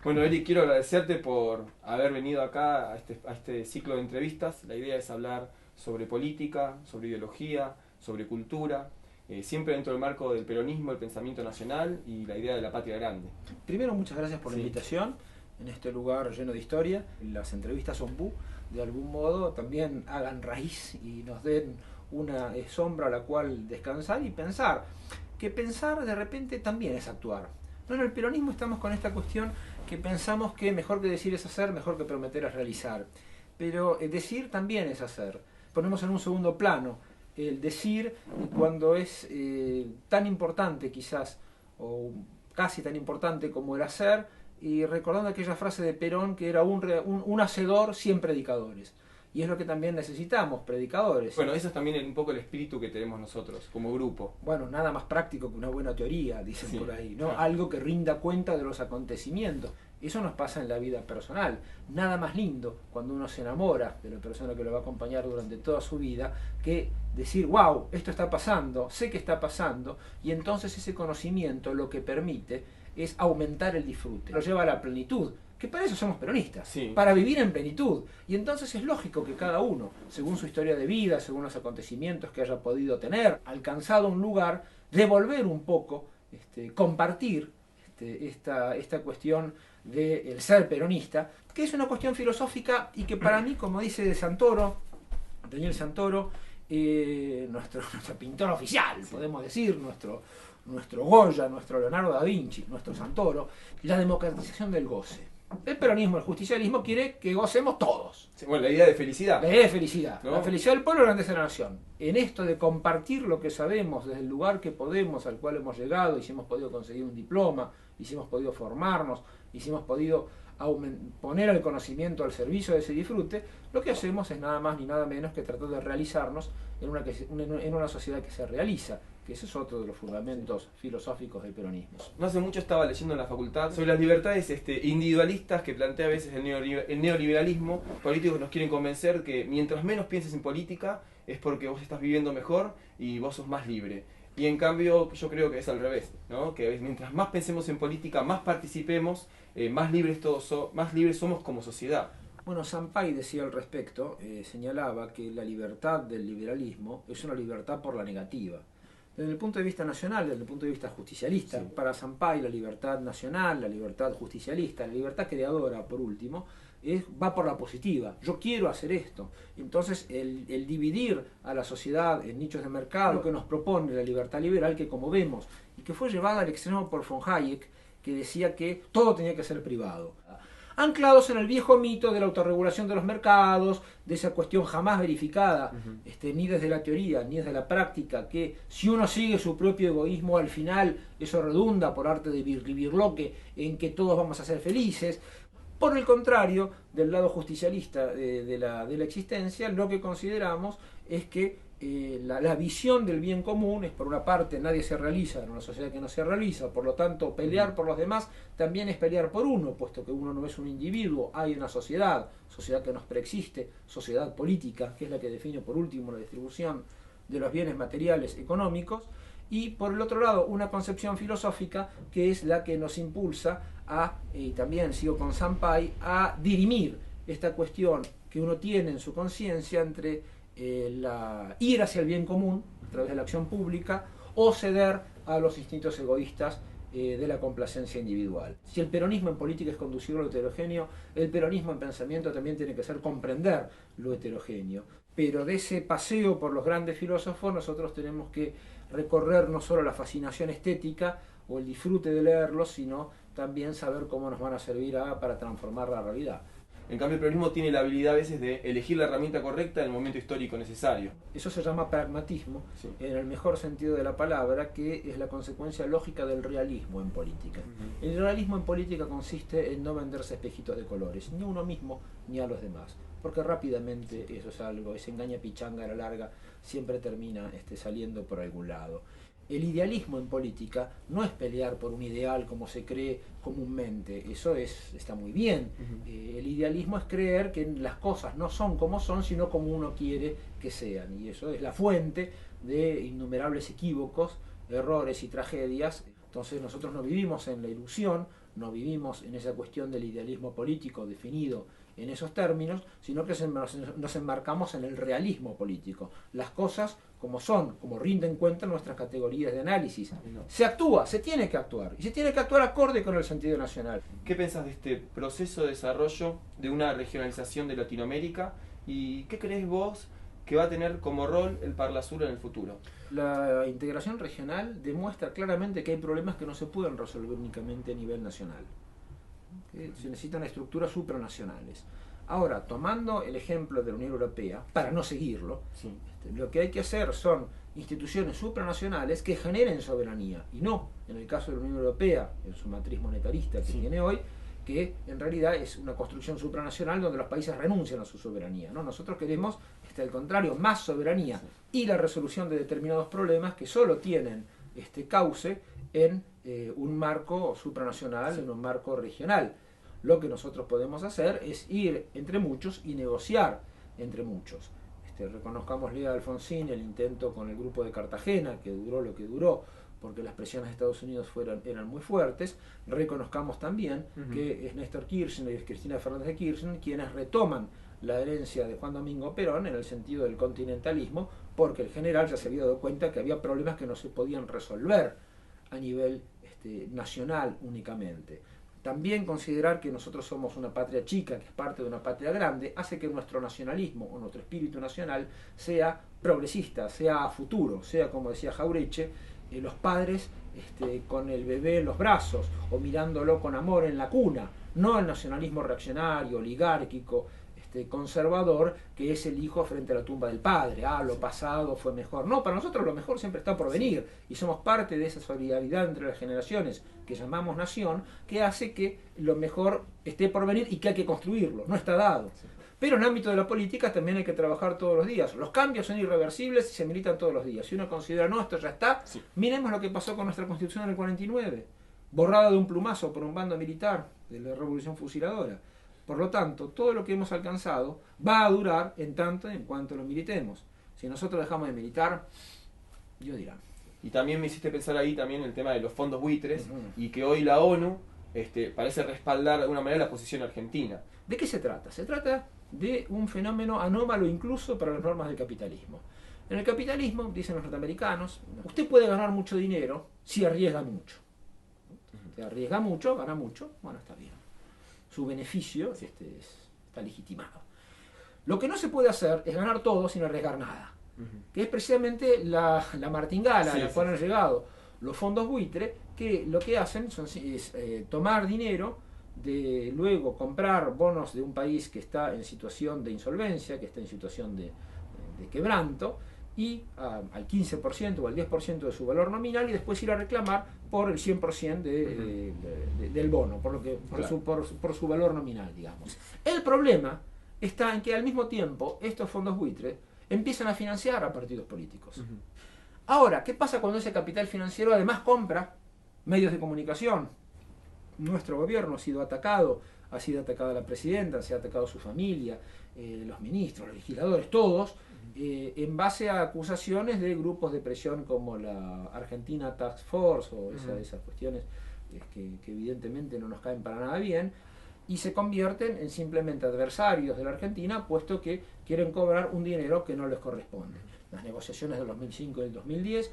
Bueno, Eric, quiero agradecerte por haber venido acá a este ciclo de entrevistas. La idea es hablar sobre política, sobre ideología, sobre cultura, siempre dentro del marco del peronismo, el pensamiento nacional y la idea de la patria grande. Primero, muchas gracias por la Sí. invitación en este lugar lleno de historia. Las entrevistas ombú, de algún modo, también hagan raíz y nos den una sombra a la cual descansar y pensar. Que pensar de repente también es actuar. No, en el peronismo estamos con esta cuestión que pensamos que mejor que decir es hacer, mejor que prometer es realizar. Pero decir también es hacer. Ponemos en un segundo plano el decir cuando es tan importante quizás, o casi tan importante como el hacer, y recordando aquella frase de Perón que era un hacedor, 100 predicadores. Y es lo que también necesitamos, predicadores. Bueno, eso es también un poco el espíritu que tenemos nosotros como grupo. Bueno, nada más práctico que una buena teoría, dicen Sí, por ahí, ¿no? claro. Algo que rinda cuenta de los acontecimientos. Eso nos pasa en la vida personal. Nada más lindo cuando uno se enamora de la persona que lo va a acompañar durante toda su vida que decir, wow, esto está pasando, sé que está pasando, y entonces ese conocimiento lo que permite es aumentar el disfrute, lo lleva a la plenitud, que para eso somos peronistas, Sí. para vivir en plenitud. Y entonces es lógico que cada uno, según su historia de vida, según los acontecimientos que haya podido tener, alcanzado un lugar, devolver un poco, compartir esta cuestión del ser peronista, que es una cuestión filosófica y que para mí, como dice Santoro, Daniel Santoro, nuestro pintor oficial, podemos decir, nuestro Goya, nuestro Leonardo da Vinci, nuestro Santoro, la democratización del goce. El peronismo, el justicialismo quiere que gocemos todos. Sí, bueno, la idea de felicidad. La idea de felicidad, ¿No? la felicidad del pueblo, la grandeza de la nación. En esto de compartir lo que sabemos desde el lugar que podemos, al cual hemos llegado, y si hemos podido conseguir un diploma, y si hemos podido formarnos, y si hemos podido poner el conocimiento al servicio de ese disfrute, lo que hacemos es nada más ni nada menos que tratar de realizarnos en una sociedad que se realiza, que ese es otro de los fundamentos filosóficos del peronismo. No hace mucho estaba leyendo en la facultad sobre las libertades individualistas que plantea a veces el neoliberalismo. Políticos nos quieren convencer que mientras menos pienses en política es porque vos estás viviendo mejor y vos sos más libre. Y en cambio yo creo que es al revés, ¿no? Que mientras más pensemos en política, más participemos, más libres más libres somos como sociedad. Bueno, Sampay decía al respecto, señalaba que la libertad del liberalismo es una libertad por la negativa. Desde el punto de vista nacional, desde el punto de vista justicialista, Sí. para Sampay la libertad nacional, la libertad justicialista, la libertad creadora, por último, va por la positiva. Yo quiero hacer esto. Entonces, el dividir a la sociedad en nichos de mercado, lo que nos propone la libertad liberal, que como vemos, y que fue llevada al extremo por von Hayek, que decía que todo tenía que ser privado, anclados en el viejo mito de la autorregulación de los mercados, de esa cuestión jamás verificada, ni desde la teoría ni desde la práctica, que si uno sigue su propio egoísmo, al final eso redunda, por arte de Birloque, en que todos vamos a ser felices. Por el contrario, del lado justicialista de la existencia, lo que consideramos es que la visión del bien común es, por una parte, nadie se realiza en una sociedad que no se realiza, por lo tanto, pelear por los demás también es pelear por uno, puesto que uno no es un individuo, hay una sociedad que nos preexiste, sociedad política, que es la que define, por último, la distribución de los bienes materiales económicos, y por el otro lado, una concepción filosófica que es la que nos impulsa y también sigo con Sampay, a dirimir esta cuestión que uno tiene en su conciencia entre ir hacia el bien común a través de la acción pública o ceder a los instintos egoístas de la complacencia individual. Si el peronismo en política es conducir lo heterogéneo, el peronismo en pensamiento también tiene que ser comprender lo heterogéneo. Pero de ese paseo por los grandes filósofos nosotros tenemos que recorrer no solo la fascinación estética o el disfrute de leerlos, sino también saber cómo nos van a servir para transformar la realidad. En cambio el peronismo tiene la habilidad a veces de elegir la herramienta correcta en el momento histórico necesario. Eso se llama pragmatismo, Sí. en el mejor sentido de la palabra, que es la consecuencia lógica del realismo en política. El realismo en política consiste en no venderse espejitos de colores, ni a uno mismo ni a los demás, porque rápidamente eso es algo, esa engaña pichanga a la larga siempre termina saliendo por algún lado. El idealismo en política no es pelear por un ideal como se cree comúnmente, eso está muy bien. El idealismo es creer que las cosas no son como son, sino como uno quiere que sean, y eso es la fuente de innumerables equívocos, errores y tragedias. Entonces nosotros no vivimos en la ilusión, no vivimos en esa cuestión del idealismo político definido en esos términos, sino que nos enmarcamos en el realismo político. Las cosas como son, como rinden cuenta nuestras categorías de análisis. Se actúa, se tiene que actuar, y se tiene que actuar acorde con el sentido nacional. ¿Qué pensás de este proceso de desarrollo de una regionalización de Latinoamérica? ¿Y qué crees vos que va a tener como rol el Parlasur en el futuro? La integración regional demuestra claramente que hay problemas que no se pueden resolver únicamente a nivel nacional. Se necesitan estructuras supranacionales. Ahora, tomando el ejemplo de la Unión Europea, para no seguirlo, Sí. Lo que hay que hacer son instituciones supranacionales que generen soberanía, y no, en el caso de la Unión Europea, en su matriz monetarista que Sí. tiene hoy, que en realidad es una construcción supranacional donde los países renuncian a su soberanía, ¿no? Nosotros queremos, al contrario, más soberanía y la resolución de determinados problemas que solo tienen cauce en un marco supranacional, en un marco regional. Lo que nosotros podemos hacer es ir entre muchos y negociar entre muchos. Reconozcamosle a Alfonsín el intento con el grupo de Cartagena, que duró lo que duró, porque las presiones de Estados Unidos eran muy fuertes. Reconozcamos también que es Néstor Kirchner y es Cristina Fernández de Kirchner quienes retoman la herencia de Juan Domingo Perón en el sentido del continentalismo, porque el general ya se había dado cuenta que había problemas que no se podían resolver a nivel nacional únicamente. También considerar que nosotros somos una patria chica, que es parte de una patria grande, hace que nuestro nacionalismo o nuestro espíritu nacional sea progresista, sea a futuro, sea, como decía Jauretche, los padres con el bebé en los brazos o mirándolo con amor en la cuna, no el nacionalismo reaccionario, oligárquico, conservador, que es el hijo frente a la tumba del padre. Lo pasado fue mejor. No, para nosotros lo mejor siempre está por venir, y somos parte de esa solidaridad entre las generaciones que llamamos nación, que hace que lo mejor esté por venir y que hay que construirlo, no está dado. Pero en el ámbito de la política también hay que trabajar todos los días. Los cambios son irreversibles y se militan todos los días. Si uno considera, no, esto ya está, miremos lo que pasó con nuestra Constitución en el 49, borrada de un plumazo por un bando militar de la Revolución Fusiladora. Por lo tanto, todo lo que hemos alcanzado va a durar en tanto en cuanto lo militemos. Si nosotros dejamos de militar, Dios dirá. Y también me hiciste pensar ahí también el tema de los fondos buitres, y que hoy la ONU parece respaldar de alguna manera la posición argentina. ¿De qué se trata? Se trata de un fenómeno anómalo incluso para las normas del capitalismo. En el capitalismo, dicen los norteamericanos, usted puede ganar mucho dinero si arriesga mucho. Si arriesga mucho, gana mucho, bueno, está bien. Su beneficio está legitimado. Lo que no se puede hacer es ganar todo sin arriesgar nada, que es precisamente la martingala a la cual han llegado los fondos buitre, que lo que hacen es tomar dinero, de luego comprar bonos de un país que está en situación de insolvencia, que está en situación de quebranto, y al 15% o al 10% de su valor nominal, y después ir a reclamar por el 100% del bono, por su valor nominal, digamos. El problema está en que al mismo tiempo estos fondos buitres empiezan a financiar a partidos políticos. Ahora, ¿qué pasa cuando ese capital financiero además compra medios de comunicación? Nuestro gobierno ha sido atacada la presidenta, se ha atacado su familia, los ministros, los legisladores, todos, en base a acusaciones de grupos de presión como la Argentina Task Force o esas cuestiones que evidentemente no nos caen para nada bien, y se convierten en simplemente adversarios de la Argentina, puesto que quieren cobrar un dinero que no les corresponde. Las negociaciones del 2005 y del 2010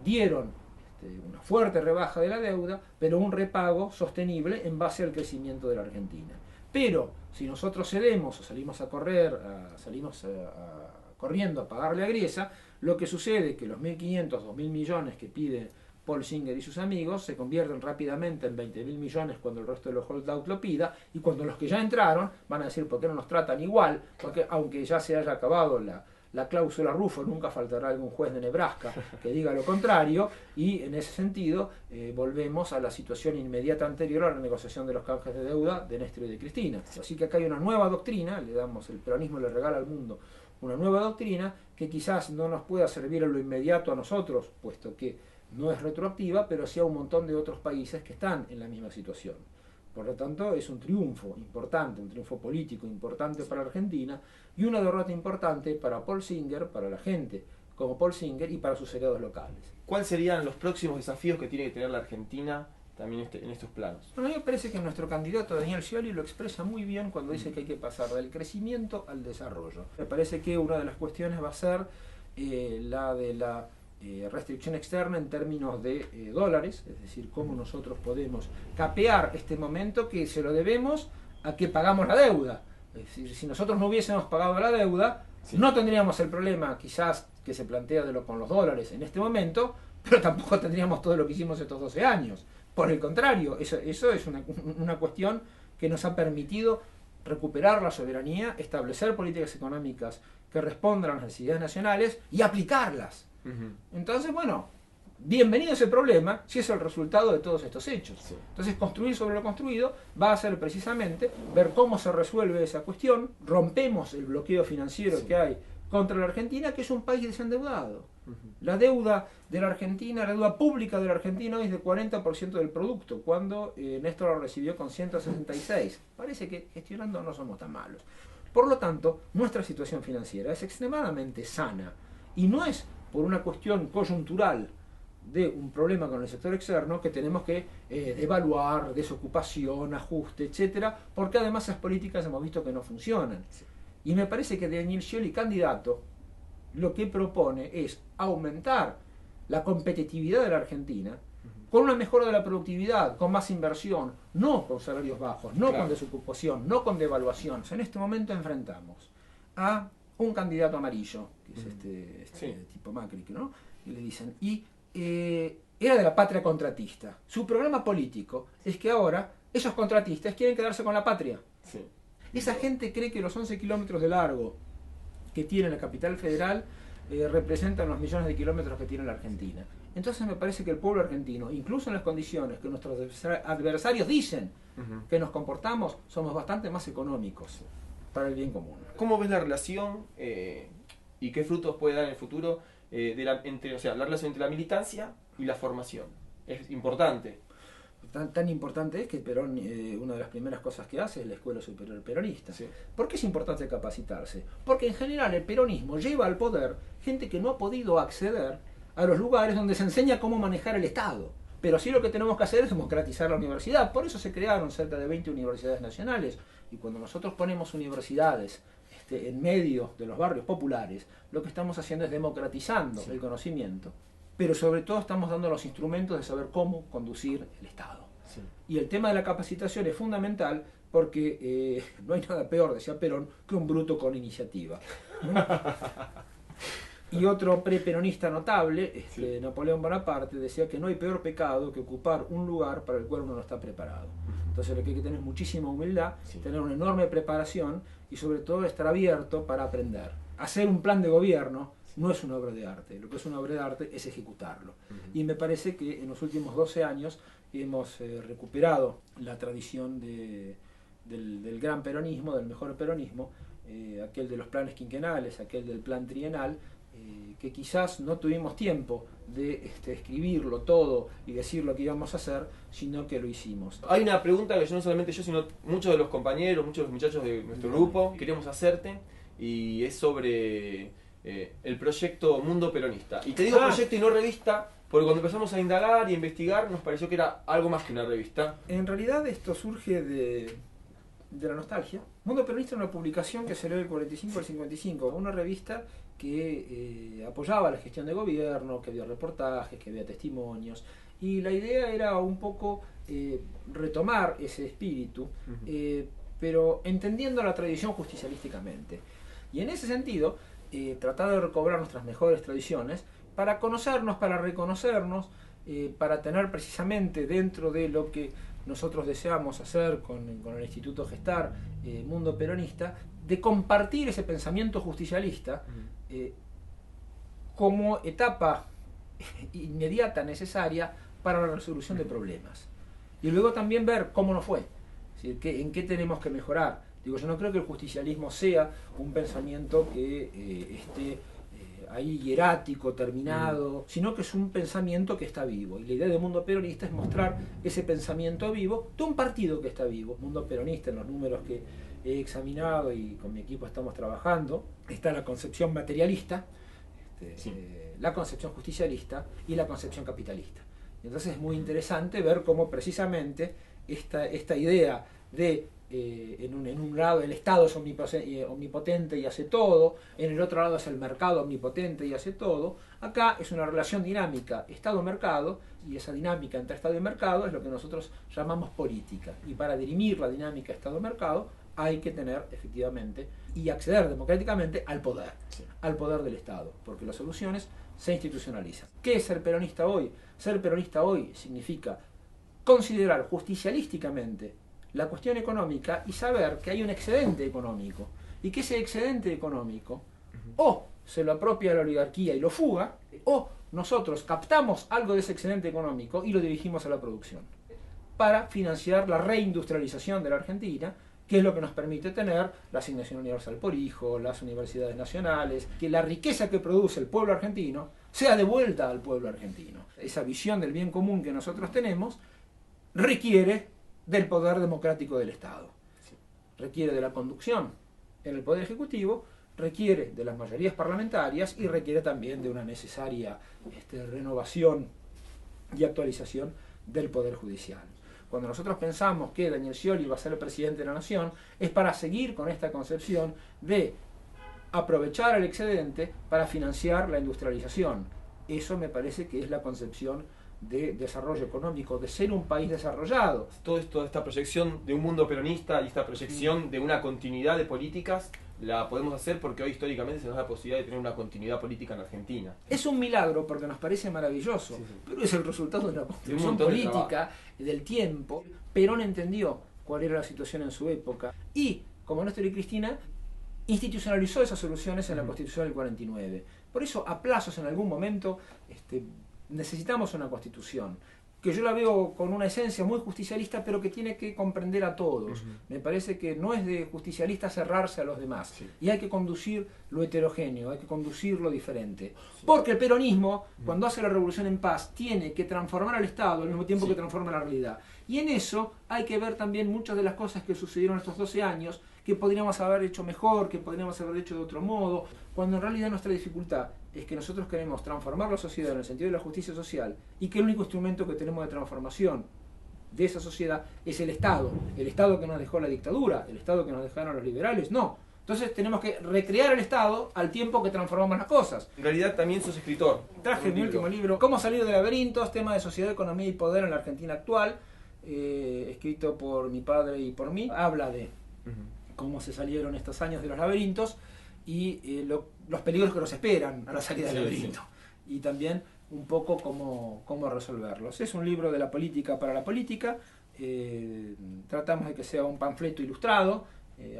dieron una fuerte rebaja de la deuda, pero un repago sostenible en base al crecimiento de la Argentina. Pero si nosotros cedemos o salimos corriendo a pagarle a Griesa, lo que sucede es que los 1.500, 2.000 millones que pide Paul Singer y sus amigos se convierten rápidamente en 20.000 millones cuando el resto de los holdout lo pida, y cuando los que ya entraron van a decir, ¿por qué no nos tratan igual? Porque aunque ya se haya acabado la cláusula Rufo, nunca faltará algún juez de Nebraska que diga lo contrario, y en ese sentido volvemos a la situación inmediata anterior a la negociación de los canjes de deuda de Néstor y de Cristina. Así que acá hay una nueva doctrina, el peronismo le regala al mundo una nueva doctrina que quizás no nos pueda servir en lo inmediato a nosotros, puesto que no es retroactiva, pero sí a un montón de otros países que están en la misma situación. Por lo tanto, es un triunfo importante, un triunfo político importante para Argentina, y una derrota importante para Paul Singer, para la gente como Paul Singer y para sus aliados locales. ¿Cuáles serían los próximos desafíos que tiene que tener la Argentina también en estos planos. Bueno, a mí me parece que nuestro candidato Daniel Scioli lo expresa muy bien cuando dice que hay que pasar del crecimiento al desarrollo. Me parece que una de las cuestiones va a ser la de la restricción externa en términos de dólares, es decir, cómo nosotros podemos capear este momento que se lo debemos a que pagamos la deuda. Es decir, si nosotros no hubiésemos pagado la deuda, sí, no tendríamos el problema quizás que se plantea con los dólares en este momento, pero tampoco tendríamos todo lo que hicimos estos 12 años. Por el contrario, eso es una cuestión que nos ha permitido recuperar la soberanía, establecer políticas económicas que respondan a las necesidades nacionales y aplicarlas. Entonces, bueno, bienvenido ese problema si es el resultado de todos estos hechos. Sí. Entonces, construir sobre lo construido va a ser precisamente ver cómo se resuelve esa cuestión, rompemos el bloqueo financiero, sí, que hay contra la Argentina, que es un país desendeudado. La deuda de la Argentina, la deuda pública de la Argentina hoy es de 40% del producto, cuando Néstor lo recibió con 166. Parece que gestionando no somos tan malos. Por lo tanto, nuestra situación financiera es extremadamente sana y no es por una cuestión coyuntural de un problema con el sector externo que tenemos que devaluar, desocupación, ajuste, etcétera, porque además esas políticas hemos visto que no funcionan. Y me parece que Daniel Scioli, candidato, lo que propone es aumentar la competitividad de la Argentina con una mejora de la productividad, con más inversión, no con salarios bajos, no con desocupación, no con devaluación. En este momento enfrentamos a un candidato amarillo, que es este tipo Macri, ¿no? Y le dicen, era de la patria contratista. Su programa político es que ahora esos contratistas quieren quedarse con la patria. Sí. Esa gente cree que los 11 kilómetros de largo que tiene la capital federal representan los millones de kilómetros que tiene la Argentina. Entonces me parece que el pueblo argentino, incluso en las condiciones que nuestros adversarios dicen que nos comportamos, somos bastante más económicos para el bien común. ¿Cómo ves la relación y qué frutos puede dar en el futuro la relación entre la militancia y la formación? Es importante. Tan importante es que Perón, una de las primeras cosas que hace es la Escuela Superior Peronista. Sí. ¿Por qué es importante capacitarse? Porque en general el peronismo lleva al poder gente que no ha podido acceder a los lugares donde se enseña cómo manejar el Estado. Pero sí lo que tenemos que hacer es democratizar la universidad. Por eso se crearon cerca de 20 universidades nacionales. Y cuando nosotros ponemos universidades en medio de los barrios populares, lo que estamos haciendo es democratizando el conocimiento. Pero sobre todo estamos dando los instrumentos de saber cómo conducir el Estado. Sí. Y el tema de la capacitación es fundamental porque no hay nada peor, decía Perón, que un bruto con iniciativa. Y otro preperonista notable, Napoleón Bonaparte, decía que no hay peor pecado que ocupar un lugar para el cual uno no está preparado. Entonces lo que hay que tener es muchísima humildad, tener una enorme preparación y sobre todo estar abierto para aprender. Hacer un plan de gobierno no es una obra de arte, lo que es una obra de arte es ejecutarlo. Y me parece que en los últimos 12 años hemos recuperado la tradición del gran peronismo, del mejor peronismo, aquel de los planes quinquenales, aquel del plan trienal, que quizás no tuvimos tiempo de escribirlo todo y decir lo que íbamos a hacer, sino que lo hicimos. Hay una pregunta que no solamente yo, sino muchos de los compañeros, muchos de los muchachos de nuestro grupo queremos hacerte, y es sobre el proyecto Mundo Peronista. Y te digo proyecto y no revista, porque cuando empezamos a indagar y a investigar nos pareció que era algo más que una revista. En realidad esto surge de la nostalgia. Mundo Peronista era una publicación que salió del 45 al 55, una revista que apoyaba la gestión de gobierno, que había reportajes, que había testimonios, y la idea era un poco retomar ese espíritu, pero entendiendo la tradición justicialísticamente. Y en ese sentido, tratar de recobrar nuestras mejores tradiciones para conocernos, para reconocernos, para tener precisamente dentro de lo que nosotros deseamos hacer con el Instituto Gestar Mundo Peronista, de compartir ese pensamiento justicialista como etapa inmediata necesaria para la resolución de problemas. Y luego también ver cómo nos fue, es decir, en qué tenemos que mejorar. Digo, yo no creo que el justicialismo sea un pensamiento que esté ahí hierático, terminado, sino que es un pensamiento que está vivo. Y la idea de Mundo Peronista es mostrar ese pensamiento vivo de un partido que está vivo. Mundo Peronista, en los números que he examinado y con mi equipo estamos trabajando, está la concepción materialista, la concepción justicialista y la concepción capitalista. Entonces es muy interesante ver cómo precisamente esta idea de en un lado el Estado es omnipotente y hace todo, en el otro lado es el mercado omnipotente y hace todo. Acá es una relación dinámica Estado-mercado, y esa dinámica entre Estado y mercado es lo que nosotros llamamos política. Y para dirimir la dinámica Estado-mercado hay que tener efectivamente y acceder democráticamente al poder del Estado, porque las soluciones se institucionalizan. ¿Qué es ser peronista hoy? Ser peronista hoy significa considerar justicialísticamente la cuestión económica y saber que hay un excedente económico, y que ese excedente económico o se lo apropia la oligarquía y lo fuga, o nosotros captamos algo de ese excedente económico y lo dirigimos a la producción para financiar la reindustrialización de la Argentina, que es lo que nos permite tener la asignación universal por hijo, las universidades nacionales, que la riqueza que produce el pueblo argentino sea devuelta al pueblo argentino. Esa visión del bien común que nosotros tenemos requiere del poder democrático del Estado, requiere de la conducción en el Poder Ejecutivo, requiere de las mayorías parlamentarias y requiere también de una necesaria renovación y actualización del Poder Judicial. Cuando nosotros pensamos que Daniel Scioli va a ser el presidente de la Nación, es para seguir con esta concepción de aprovechar el excedente para financiar la industrialización. Eso me parece que es la concepción de desarrollo económico, de ser un país desarrollado. Toda esta proyección de un mundo peronista y esta proyección de una continuidad de políticas la podemos hacer porque hoy históricamente se nos da la posibilidad de tener una continuidad política en Argentina. Es un milagro porque nos parece maravilloso, pero es el resultado de una construcción política del tiempo. Perón entendió cuál era la situación en su época y, como Néstor y Cristina, institucionalizó esas soluciones en la Constitución del 49. Por eso, a plazos en algún momento, necesitamos una constitución que yo la veo con una esencia muy justicialista, pero que tiene que comprender a todos. Me parece que no es de justicialista cerrarse a los demás, y hay que conducir lo heterogéneo, hay que conducir lo diferente. Porque el peronismo, cuando hace la revolución en paz, tiene que transformar al Estado al mismo tiempo que transforma la realidad. Y en eso hay que ver también muchas de las cosas que sucedieron estos 12 años, que podríamos haber hecho mejor, que podríamos haber hecho de otro modo, cuando en realidad nuestra dificultad es que nosotros queremos transformar la sociedad en el sentido de la justicia social, y que el único instrumento que tenemos de transformación de esa sociedad es el Estado que nos dejó la dictadura, el Estado que nos dejaron los liberales, no. Entonces tenemos que recrear el Estado al tiempo que transformamos las cosas. En realidad también sos escritor. Traje mi último libro, Cómo salir de laberintos, tema de sociedad, economía y poder en la Argentina actual, escrito por mi padre y por mí. Habla de cómo se salieron estos años de los laberintos y los peligros que nos esperan a la salida del laberinto. Y también un poco cómo resolverlos. Es un libro de la política para la política. Tratamos de que sea un panfleto ilustrado,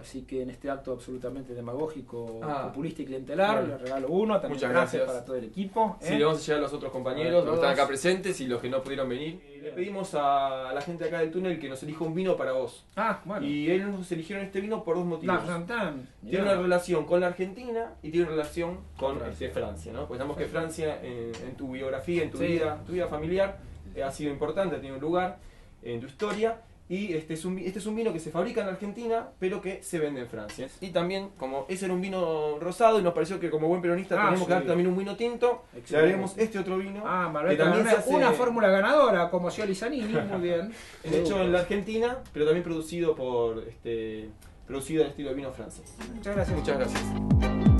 así que en este acto absolutamente demagógico, populista y clientelar, le regalo uno. También muchas gracias para todo el equipo. Sí, le vamos a llevar a los otros compañeros, los que están acá presentes y los que no pudieron venir. Le pedimos a la gente acá del túnel que nos elija un vino para vos. Bueno. Y ellos nos eligieron este vino por dos motivos. Tiene una relación con la Argentina y tiene una relación con Francia, ¿no? Pues sabemos que Francia en tu biografía, en tu vida familiar, ha sido importante, ha tenido un lugar en tu historia. Y este es un vino que se fabrica en Argentina, pero que se vende en Francia. Y también, como ese era un vino rosado, y nos pareció que como buen peronista teníamos que dar también un vino tinto, le agregamos este otro vino. Que también se hace una fórmula ganadora, como Scioli Zanini, muy bien. Hecho en la Argentina, pero también producido en estilo de vino francés. Muchas gracias. Muchas gracias.